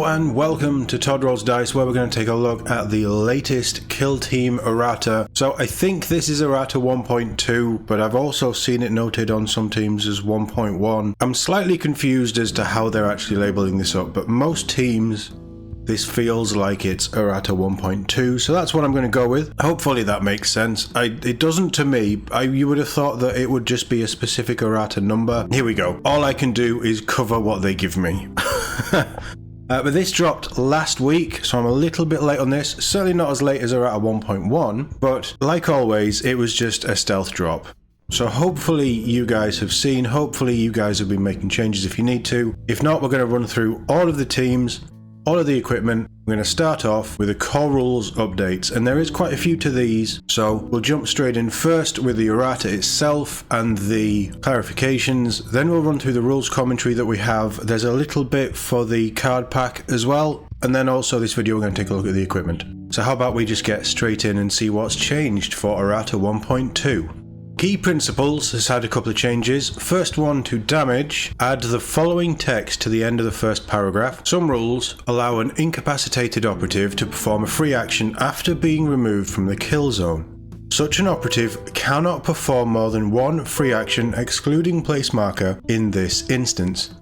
and welcome to Todd Rolls Dice, where we're going to take a look at the latest kill team errata. So I think this is errata 1.2, but I've also seen it noted on some teams as 1.1. I'm slightly confused as to how they're actually labeling this up, but most teams, this feels like it's errata 1.2, so that's what I'm going to go with. Hopefully that makes sense. It doesn't to me. You would have thought that it would just be a specific errata number. Here we go. All I can do is cover what they give me. But this dropped last week, so I'm a little bit late on this. Certainly not as late as errata 1.1, but like always, it was just a stealth drop. So hopefully you guys have seen, hopefully you guys have been making changes if you need to. If not, we're going to run through all of the teams, all of the equipment. We're going to start off with the core rules updates, and there is quite a few to these, so we'll jump straight in first with the errata itself and the clarifications. Then we'll run through the rules commentary that we have. There's a little bit for the card pack as well, and then also this video we're going to take a look at the equipment. So how about we just get straight in and see what's changed for errata 1.2. Key Principles has had a couple of changes. First one to damage, add the following text to the end of the first paragraph. Some rules allow an incapacitated operative to perform a free action after being removed from the kill zone. Such an operative cannot perform more than one free action excluding place marker in this instance,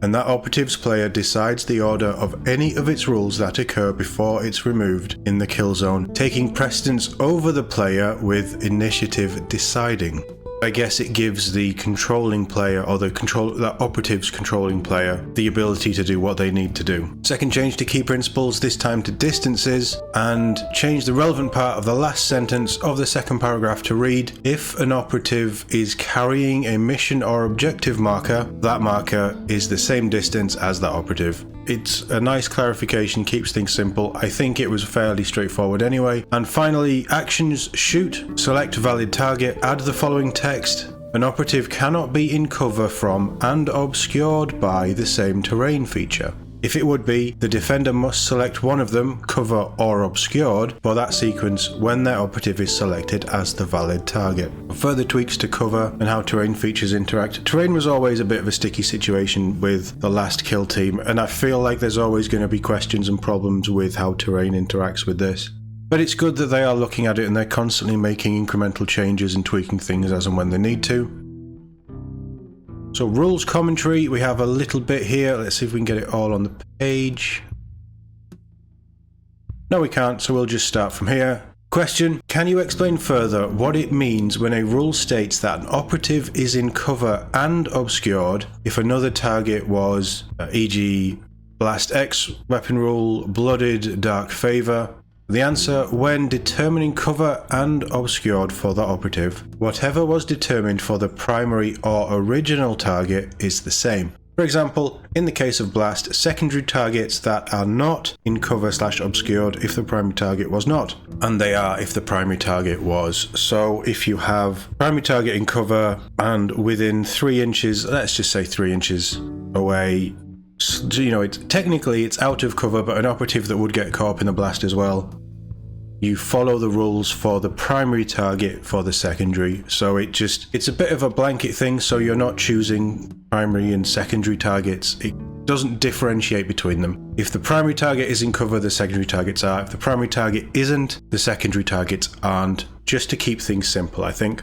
and that operative's player decides the order of any of its rules that occur before it's removed in the kill zone, taking precedence over the player with initiative deciding. I guess it gives the controlling player, or that operative's controlling player, the ability to do what they need to do. Second change to Key Principles, this time to distances, and change the relevant part of the last sentence of the second paragraph to read, if an operative is carrying a mission or objective marker, that marker is the same distance as that operative. It's a nice clarification, keeps things simple. I think it was fairly straightforward anyway. And finally, actions: shoot, select valid target, add the following text. An operative cannot be in cover from and obscured by the same terrain feature. If it would be, the defender must select one of them, cover or obscured, for that sequence when their operative is selected as the valid target. Further tweaks to cover and how terrain features interact. Terrain was always a bit of a sticky situation with the last kill team, and I feel like there's always going to be questions and problems with how terrain interacts with this. But it's good that they are looking at it and they're constantly making incremental changes and tweaking things as and when they need to. So rules commentary, we have a little bit here. Let's see if we can get it all on the page. No, we can't, so we'll just start from here. Question: can you explain further what it means when a rule states that an operative is in cover and obscured if another target was, e.g. Blast X weapon rule, Blooded, Dark Favor? The answer: when determining cover and obscured for the operative, whatever was determined for the primary or original target is the same. For example, in the case of Blast, secondary targets that are not in cover/obscured if the primary target was not, and they are if the primary target was. So if you have primary target in cover and within 3 inches, let's just say 3 inches away, you know, technically it's out of cover, but an operative that would get caught up in the blast as well, you follow the rules for the primary target for the secondary. So it's a bit of a blanket thing, so you're not choosing primary and secondary targets. It doesn't differentiate between them. If the primary target is in cover, the secondary targets are. If the primary target isn't, the secondary targets aren't. Just to keep things simple, I think.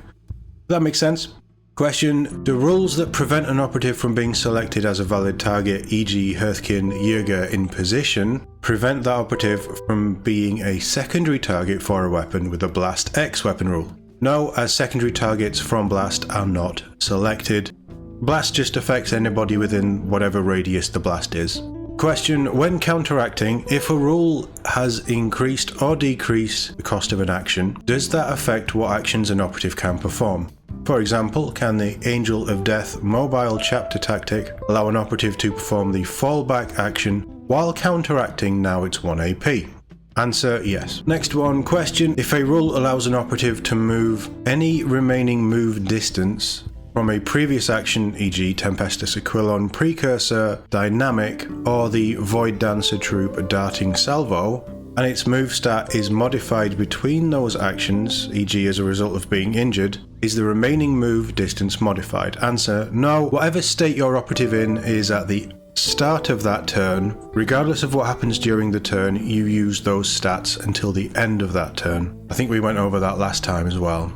That makes sense? Question: do rules that prevent an operative from being selected as a valid target, e.g. Hearthkin Jäger in position, prevent that operative from being a secondary target for a weapon with a Blast X weapon rule? No, as secondary targets from Blast are not selected. Blast just affects anybody within whatever radius the blast is. Question: when counteracting, if a rule has increased or decreased the cost of an action, does that affect what actions an operative can perform? For example, can the Angel of Death mobile chapter tactic allow an operative to perform the fallback action while counteracting now it's 1 AP? Answer: yes. Next one. Question: if a rule allows an operative to move any remaining move distance from a previous action, e.g. Tempestus Aquilon Precursor Dynamic or the Void Dancer Troop Darting Salvo, and its move stat is modified between those actions, e.g. as a result of being injured, is the remaining move distance modified? Answer: no. Whatever state your operative in is at the start of that turn, regardless of what happens during the turn, you use those stats until the end of that turn. I think we went over that last time as well.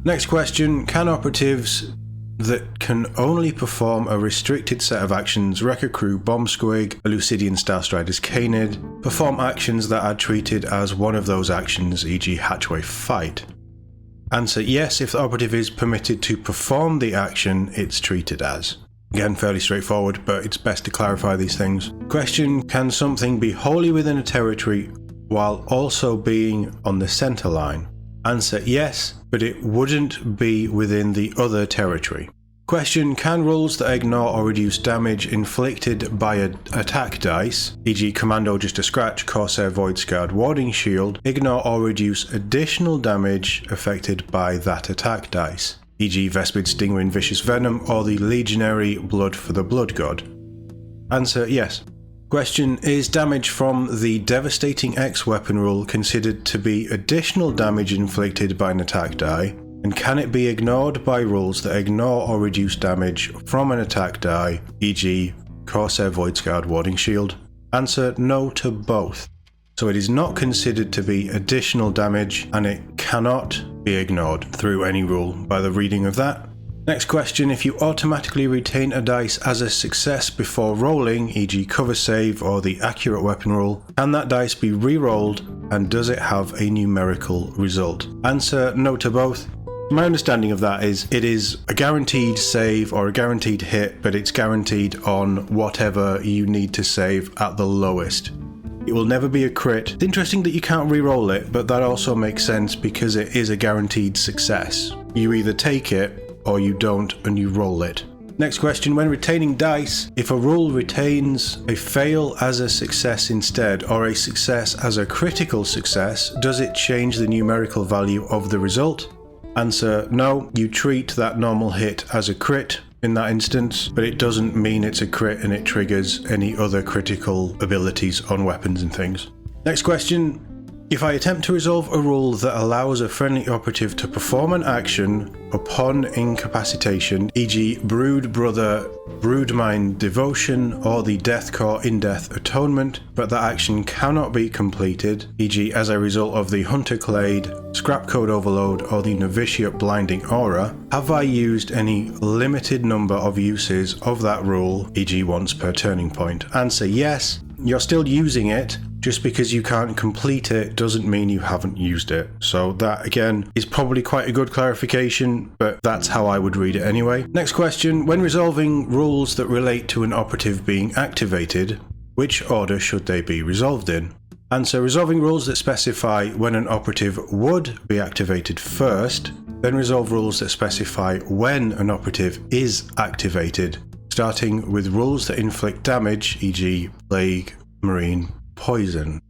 Next question, can operatives that can only perform a restricted set of actions, Wreck a Crew, Bomb Squig, a Lucidian Starstrider's Canid, perform actions that are treated as one of those actions, e.g. Hatchway Fight? Answer, yes, if the operative is permitted to perform the action it's treated as. Again, fairly straightforward, but it's best to clarify these things. Question, can something be wholly within a territory while also being on the centre line? Answer, yes, but it wouldn't be within the other territory. Question, can rules that ignore or reduce damage inflicted by an attack dice, e.g. Commando just a scratch, Corsair Void Scarred Warding Shield, ignore or reduce additional damage affected by that attack dice, e.g. Vespid Stingwind Vicious Venom or the Legionary Blood for the Blood God? Answer, yes. Question, is damage from the Devastating X weapon rule considered to be additional damage inflicted by an attack die, and can it be ignored by rules that ignore or reduce damage from an attack die, e.g. Corsair Void Scarred Warding Shield? Answer, no to both. So it is not considered to be additional damage, and it cannot be ignored through any rule by the reading of that. Next question, if you automatically retain a dice as a success before rolling, e.g. cover save or the accurate weapon roll, can that dice be re-rolled and does it have a numerical result? Answer, no to both. My understanding of that is it is a guaranteed save or a guaranteed hit, but it's guaranteed on whatever you need to save at the lowest. It will never be a crit. It's interesting that you can't re-roll it, but that also makes sense because it is a guaranteed success. You either take it or you don't and you roll it. Next question, when retaining dice, if a rule retains a fail as a success instead or a success as a critical success, does it change the numerical value of the result? Answer, no, you treat that normal hit as a crit in that instance, but it doesn't mean it's a crit and it triggers any other critical abilities on weapons and things. Next question, if I attempt to resolve a rule that allows a friendly operative to perform an action upon incapacitation, e.g. Brood Brother, Broodmind Devotion, or the Deathcore In-Death Atonement, but that action cannot be completed, e.g. as a result of the Hunter Clade, Scrap Code Overload, or the Novitiate Blinding Aura, have I used any limited number of uses of that rule, e.g. once per turning point? Answer, yes. You're still using it. Just because you can't complete it doesn't mean you haven't used it. So that, again, is probably quite a good clarification, but that's how I would read it anyway. Next question, when resolving rules that relate to an operative being activated, which order should they be resolved in? Answer, resolving rules that specify when an operative would be activated first, then resolve rules that specify when an operative is activated, starting with rules that inflict damage, e.g. Plague, Marine, Poison.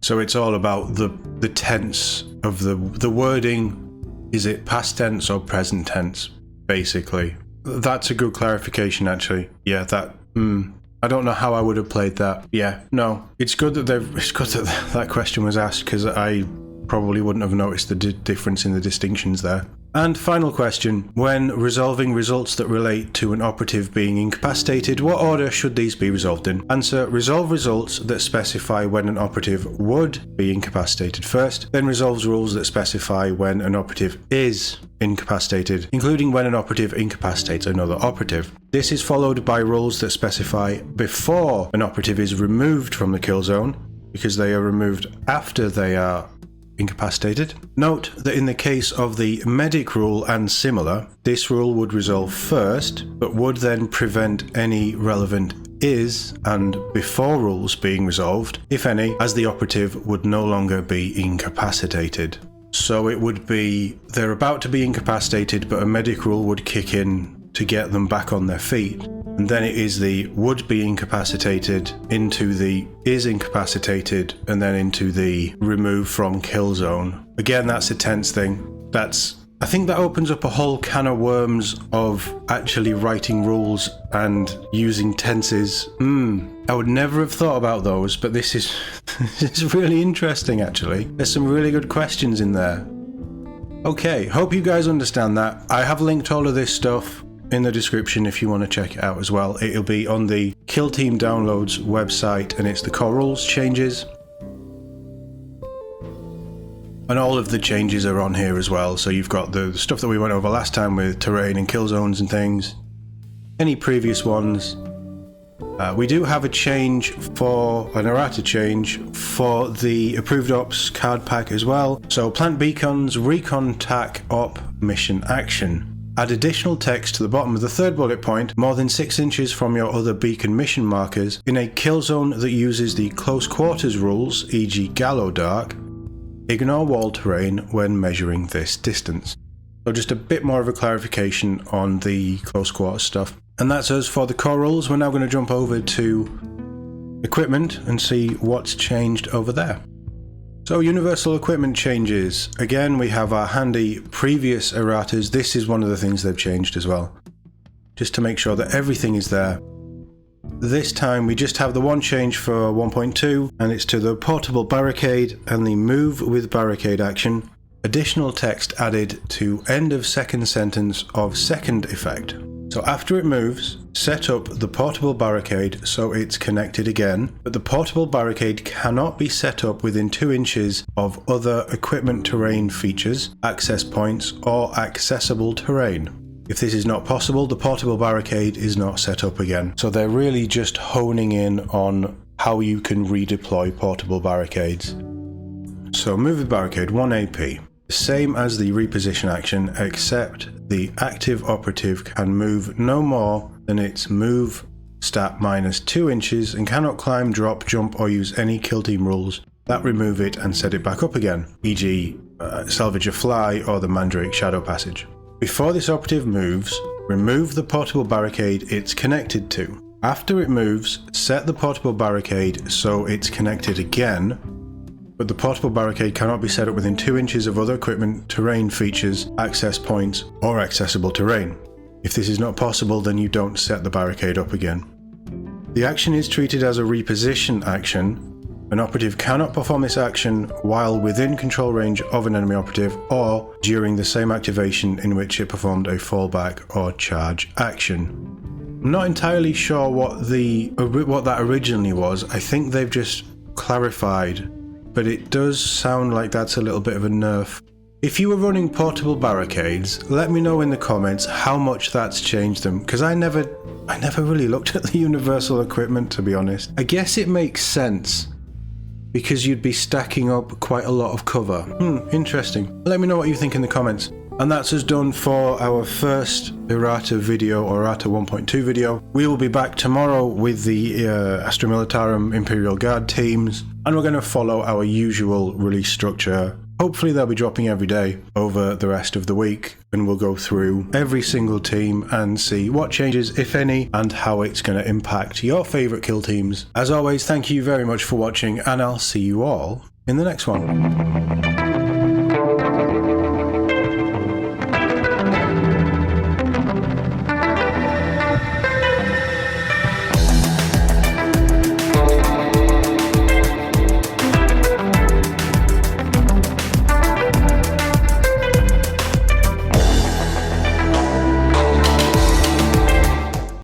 So it's all about the tense of the wording. Is it past tense or present tense, basically? That's a good clarification, actually. Yeah, that. I don't know how I would have played that. Yeah, no. It's good that that question was asked, because I probably wouldn't have noticed the difference in the distinctions there. And final question, when resolving results that relate to an operative being incapacitated, what order should these be resolved in? Answer, resolve results that specify when an operative would be incapacitated first, then resolves rules that specify when an operative is incapacitated, including when an operative incapacitates another operative. This is followed by rules that specify before an operative is removed from the kill zone, because they are removed after they are incapacitated. Note that in the case of the medic rule and similar, this rule would resolve first, but would then prevent any relevant is and before rules being resolved, if any, as the operative would no longer be incapacitated. So it would be they're about to be incapacitated, but a medic rule would kick in to get them back on their feet. And then it is the would be incapacitated into the is incapacitated and then into the remove from kill zone. Again, that's a tense thing. I think that opens up a whole can of worms of actually writing rules and using tenses. I would never have thought about those, but this is really interesting, actually. There's some really good questions in there. Okay, hope you guys understand that. I have linked all of this stuff in the description if you want to check it out as well. It'll be on the Kill Team Downloads website, and it's the core rules changes. And all of the changes are on here as well. So you've got the stuff that we went over last time with terrain and kill zones and things. Any previous ones. We do have a change for an errata change for the approved ops card pack as well. So plant beacons, recon tac op mission action. Add additional text to the bottom of the third bullet point, more than 6 inches from your other beacon mission markers, in a kill zone that uses the close quarters rules, e.g. Gallo Dark. Ignore wall terrain when measuring this distance. So just a bit more of a clarification on the close quarters stuff. And that's us for the core rules. We're now going to jump over to equipment and see what's changed over there. So universal equipment changes. Again, we have our handy previous erratas. This is one of the things they've changed as well, just to make sure that everything is there. This time we just have the one change for 1.2, and it's to the portable barricade and the move with barricade action. Additional text added to end of second sentence of second effect. So after it moves, set up the portable barricade so it's connected again, but the portable barricade cannot be set up within 2 inches of other equipment terrain features, access points, or accessible terrain. If this is not possible, the portable barricade is not set up again. So they're really just honing in on how you can redeploy portable barricades. So move with barricade 1 AP. Same as the reposition action, except the active operative can move no more than its move stat minus 2 inches and cannot climb, drop, jump, or use any kill team rules that remove it and set it back up again, e.g. salvage a fly or the Mandrake Shadow Passage. Before this operative moves, remove the portable barricade it's connected to. After it moves, set the portable barricade so it's connected again, but the portable barricade cannot be set up within 2 inches of other equipment, terrain features, access points, or accessible terrain. If this is not possible, then you don't set the barricade up again. The action is treated as a reposition action. An operative cannot perform this action while within control range of an enemy operative or during the same activation in which it performed a fallback or charge action. I'm not entirely sure what that originally was. I think they've just clarified, but it does sound like that's a little bit of a nerf. If you were running portable barricades, let me know in the comments how much that's changed them, because I never really looked at the universal equipment, to be honest. I guess it makes sense, because you'd be stacking up quite a lot of cover. Interesting. Let me know what you think in the comments. And that's us done for our first errata video, or errata 1.2 video. We will be back tomorrow with the Astra Militarum Imperial Guard teams, and we're going to follow our usual release structure. Hopefully they'll be dropping every day over the rest of the week, and we'll go through every single team and see what changes, if any, and how it's going to impact your favourite kill teams. As always, thank you very much for watching, and I'll see you all in the next one.